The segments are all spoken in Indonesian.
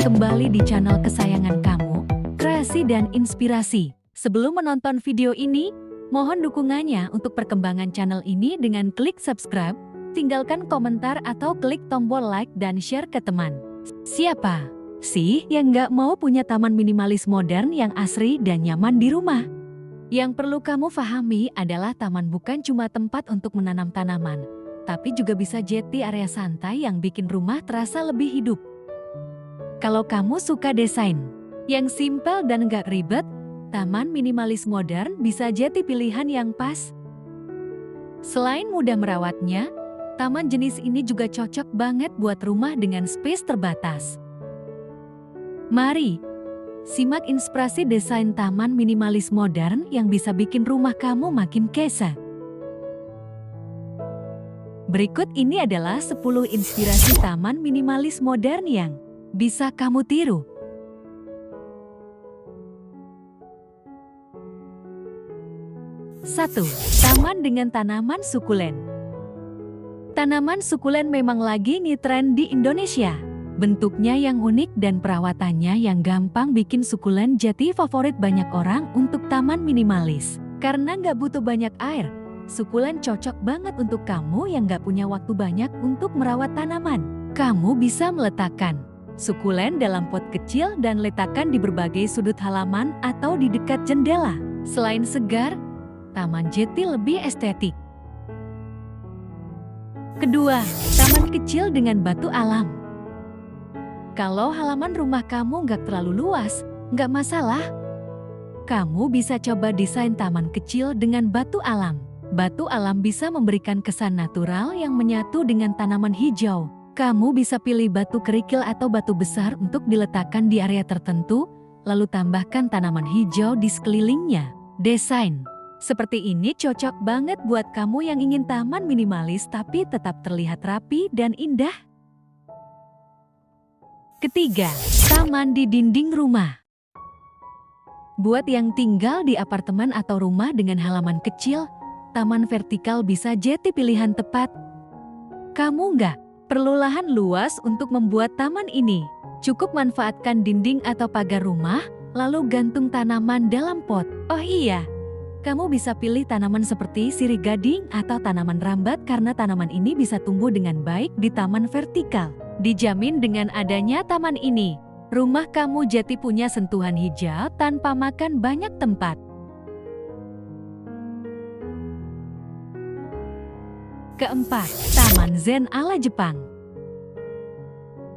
kembali di channel kesayangan kamu, Kreasi dan Inspirasi. Sebelum menonton video ini, mohon dukungannya untuk perkembangan channel ini dengan klik subscribe, tinggalkan komentar atau klik tombol like dan share ke teman. Siapa sih yang nggak mau punya taman minimalis modern yang asri dan nyaman di rumah? Yang perlu kamu pahami adalah taman bukan cuma tempat untuk menanam tanaman, tapi juga bisa jadi area santai yang bikin rumah terasa lebih hidup. Kalau kamu suka desain yang simpel dan gak ribet, taman minimalis modern bisa jadi pilihan yang pas. Selain mudah merawatnya, taman jenis ini juga cocok banget buat rumah dengan space terbatas. Mari, simak inspirasi desain taman minimalis modern yang bisa bikin rumah kamu makin kece. Berikut ini adalah 10 inspirasi taman minimalis modern yang bisa kamu tiru. 1. Taman dengan tanaman sukulen. Tanaman sukulen memang lagi ngetren di Indonesia. Bentuknya yang unik dan perawatannya yang gampang bikin sukulen jadi favorit banyak orang untuk taman minimalis. Karena nggak butuh banyak air, sukulen cocok banget untuk kamu yang nggak punya waktu banyak untuk merawat tanaman. Kamu bisa meletakkan sukulen dalam pot kecil dan letakkan di berbagai sudut halaman atau di dekat jendela. Selain segar, taman jadi lebih estetik. Kedua, taman kecil dengan batu alam. Kalau halaman rumah kamu nggak terlalu luas, nggak masalah. Kamu bisa coba desain taman kecil dengan batu alam. Batu alam bisa memberikan kesan natural yang menyatu dengan tanaman hijau. Kamu bisa pilih batu kerikil atau batu besar untuk diletakkan di area tertentu, lalu tambahkan tanaman hijau di sekelilingnya. Desain seperti ini cocok banget buat kamu yang ingin taman minimalis tapi tetap terlihat rapi dan indah. Ketiga, taman di dinding rumah. Buat yang tinggal di apartemen atau rumah dengan halaman kecil, taman vertikal bisa jadi pilihan tepat. Kamu nggak perlu lahan luas untuk membuat taman ini. Cukup manfaatkan dinding atau pagar rumah, lalu gantung tanaman dalam pot. Oh iya, kamu bisa pilih tanaman seperti sirih gading atau tanaman rambat karena tanaman ini bisa tumbuh dengan baik di taman vertikal. Dijamin dengan adanya taman ini, rumah kamu jadi punya sentuhan hijau tanpa makan banyak tempat. Keempat, taman zen ala Jepang.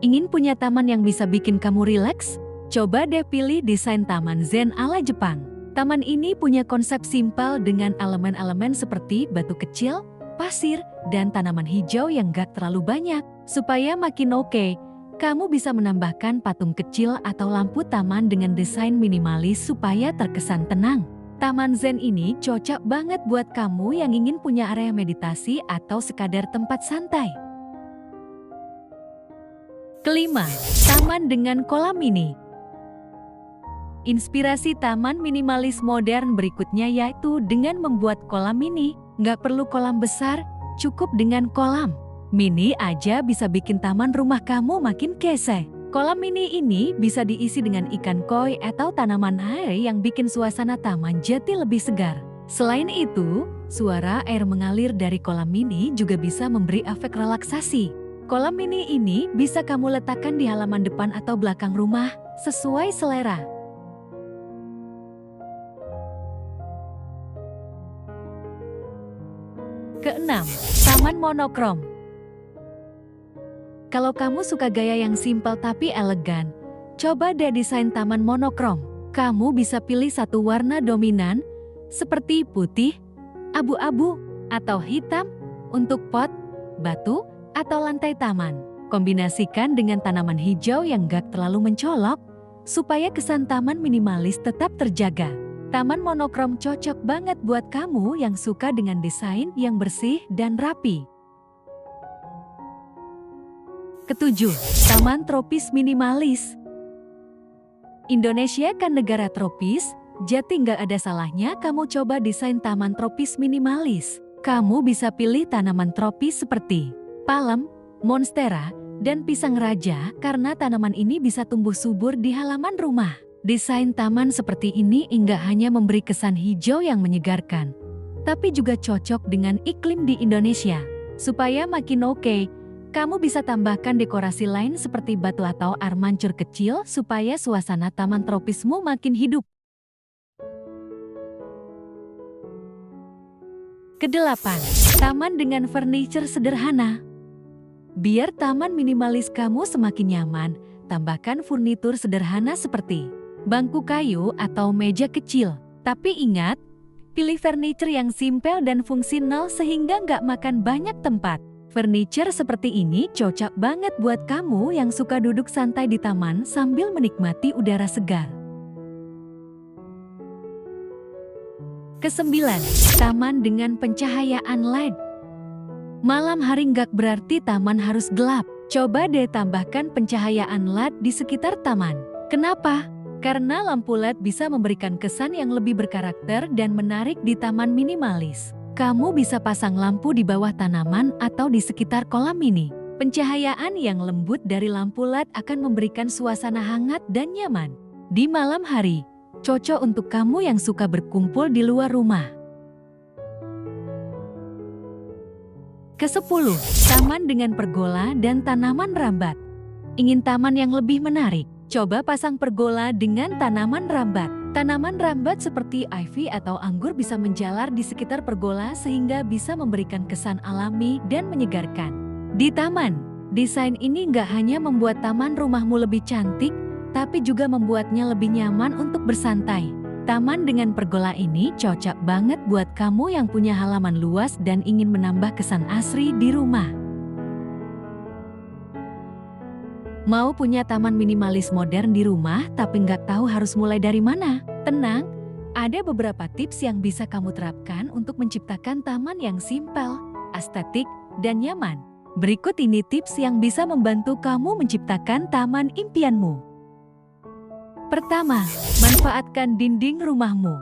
Ingin punya taman yang bisa bikin kamu rileks? Coba deh pilih desain taman zen ala Jepang. Taman ini punya konsep simpel dengan elemen-elemen seperti batu kecil, pasir, dan tanaman hijau yang gak terlalu banyak. Supaya makin oke, kamu bisa menambahkan patung kecil atau lampu taman dengan desain minimalis supaya terkesan tenang. Taman zen ini cocok banget buat kamu yang ingin punya area meditasi atau sekadar tempat santai. Kelima, taman dengan kolam mini. Inspirasi taman minimalis modern berikutnya yaitu dengan membuat kolam mini. Nggak perlu kolam besar, cukup dengan kolam mini aja bisa bikin taman rumah kamu makin kece. Kolam mini ini bisa diisi dengan ikan koi atau tanaman air yang bikin suasana taman jadi lebih segar. Selain itu, suara air mengalir dari kolam mini juga bisa memberi efek relaksasi. Kolam mini ini bisa kamu letakkan di halaman depan atau belakang rumah, sesuai selera. Keenam, taman monokrom. Kalau kamu suka gaya yang simpel tapi elegan, coba deh desain taman monokrom. Kamu bisa pilih satu warna dominan, seperti putih, abu-abu, atau hitam, untuk pot, batu, atau lantai taman. Kombinasikan dengan tanaman hijau yang gak terlalu mencolok, supaya kesan taman minimalis tetap terjaga. Taman monokrom cocok banget buat kamu yang suka dengan desain yang bersih dan rapi. Ketujuh, taman tropis minimalis. Indonesia kan negara tropis, jadi nggak ada salahnya kamu coba desain taman tropis minimalis. Kamu bisa pilih tanaman tropis seperti palem, monstera, dan pisang raja karena tanaman ini bisa tumbuh subur di halaman rumah. Desain taman seperti ini enggak hanya memberi kesan hijau yang menyegarkan, tapi juga cocok dengan iklim di Indonesia. Supaya makin oke, kamu bisa tambahkan dekorasi lain seperti batu atau armancur kecil supaya suasana taman tropismu makin hidup. Kedelapan, taman dengan furniture sederhana. Biar taman minimalis kamu semakin nyaman, tambahkan furnitur sederhana seperti bangku kayu atau meja kecil. Tapi ingat, pilih furniture yang simpel dan fungsional sehingga nggak makan banyak tempat. Furniture seperti ini cocok banget buat kamu yang suka duduk santai di taman sambil menikmati udara segar. Kesembilan, taman dengan pencahayaan LED. Malam hari nggak berarti taman harus gelap. Coba deh tambahkan pencahayaan LED di sekitar taman. Kenapa? Karena lampu LED bisa memberikan kesan yang lebih berkarakter dan menarik di taman minimalis. Kamu bisa pasang lampu di bawah tanaman atau di sekitar kolam ini. Pencahayaan yang lembut dari lampu LED akan memberikan suasana hangat dan nyaman. Di malam hari, cocok untuk kamu yang suka berkumpul di luar rumah. Kesepuluh, taman dengan pergola dan tanaman rambat. Ingin taman yang lebih menarik? Coba pasang pergola dengan tanaman rambat. Tanaman rambat seperti ivy atau anggur bisa menjalar di sekitar pergola sehingga bisa memberikan kesan alami dan menyegarkan. Di taman, desain ini nggak hanya membuat taman rumahmu lebih cantik, tapi juga membuatnya lebih nyaman untuk bersantai. Taman dengan pergola ini cocok banget buat kamu yang punya halaman luas dan ingin menambah kesan asri di rumah. Mau punya taman minimalis modern di rumah tapi nggak tahu harus mulai dari mana? Tenang, ada beberapa tips yang bisa kamu terapkan untuk menciptakan taman yang simpel, estetik, dan nyaman. Berikut ini tips yang bisa membantu kamu menciptakan taman impianmu. Pertama, manfaatkan dinding rumahmu.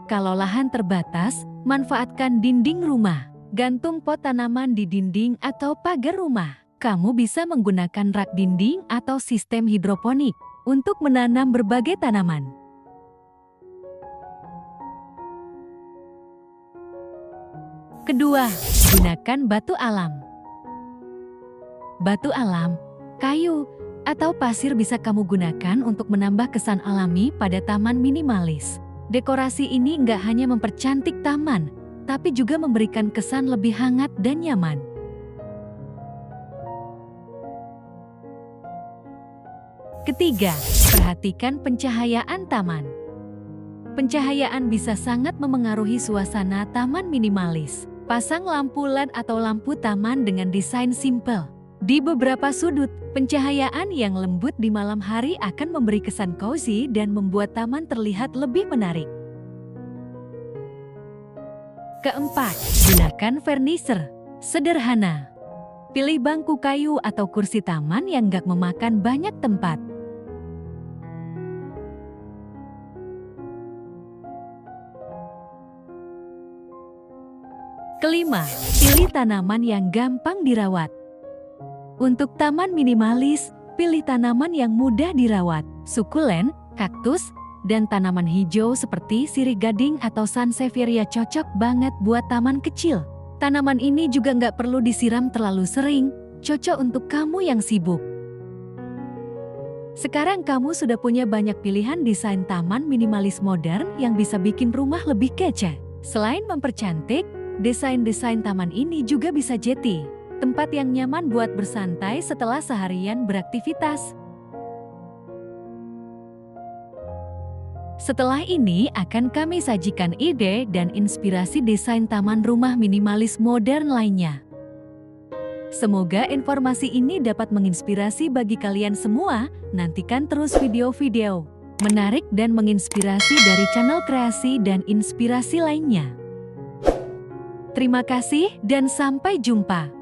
Kalau lahan terbatas, manfaatkan dinding rumah. Gantung pot tanaman di dinding atau pagar rumah. Kamu bisa menggunakan rak dinding atau sistem hidroponik untuk menanam berbagai tanaman. Kedua, gunakan batu alam. Batu alam, kayu, atau pasir bisa kamu gunakan untuk menambah kesan alami pada taman minimalis. Dekorasi ini nggak hanya mempercantik taman, tapi juga memberikan kesan lebih hangat dan nyaman. Ketiga, perhatikan pencahayaan taman. Pencahayaan bisa sangat memengaruhi suasana taman minimalis. Pasang lampu LED atau lampu taman dengan desain simpel. Di beberapa sudut, pencahayaan yang lembut di malam hari akan memberi kesan cozy dan membuat taman terlihat lebih menarik. Keempat, gunakan furniture sederhana. Pilih bangku kayu atau kursi taman yang nggak memakan banyak tempat. Kelima, pilih tanaman yang gampang dirawat. Untuk taman minimalis, pilih tanaman yang mudah dirawat. Sukulen, kaktus, dan tanaman hijau seperti sirih gading atau sansevieria cocok banget buat taman kecil. Tanaman ini juga nggak perlu disiram terlalu sering, cocok untuk kamu yang sibuk. Sekarang kamu sudah punya banyak pilihan desain taman minimalis modern yang bisa bikin rumah lebih kece. Selain mempercantik, desain-desain taman ini juga bisa jadi tempat yang nyaman buat bersantai setelah seharian beraktivitas. Setelah ini akan kami sajikan ide dan inspirasi desain taman rumah minimalis modern lainnya. Semoga informasi ini dapat menginspirasi bagi kalian semua. Nantikan terus video-video menarik dan menginspirasi dari channel kreasi dan inspirasi lainnya. Terima kasih dan sampai jumpa.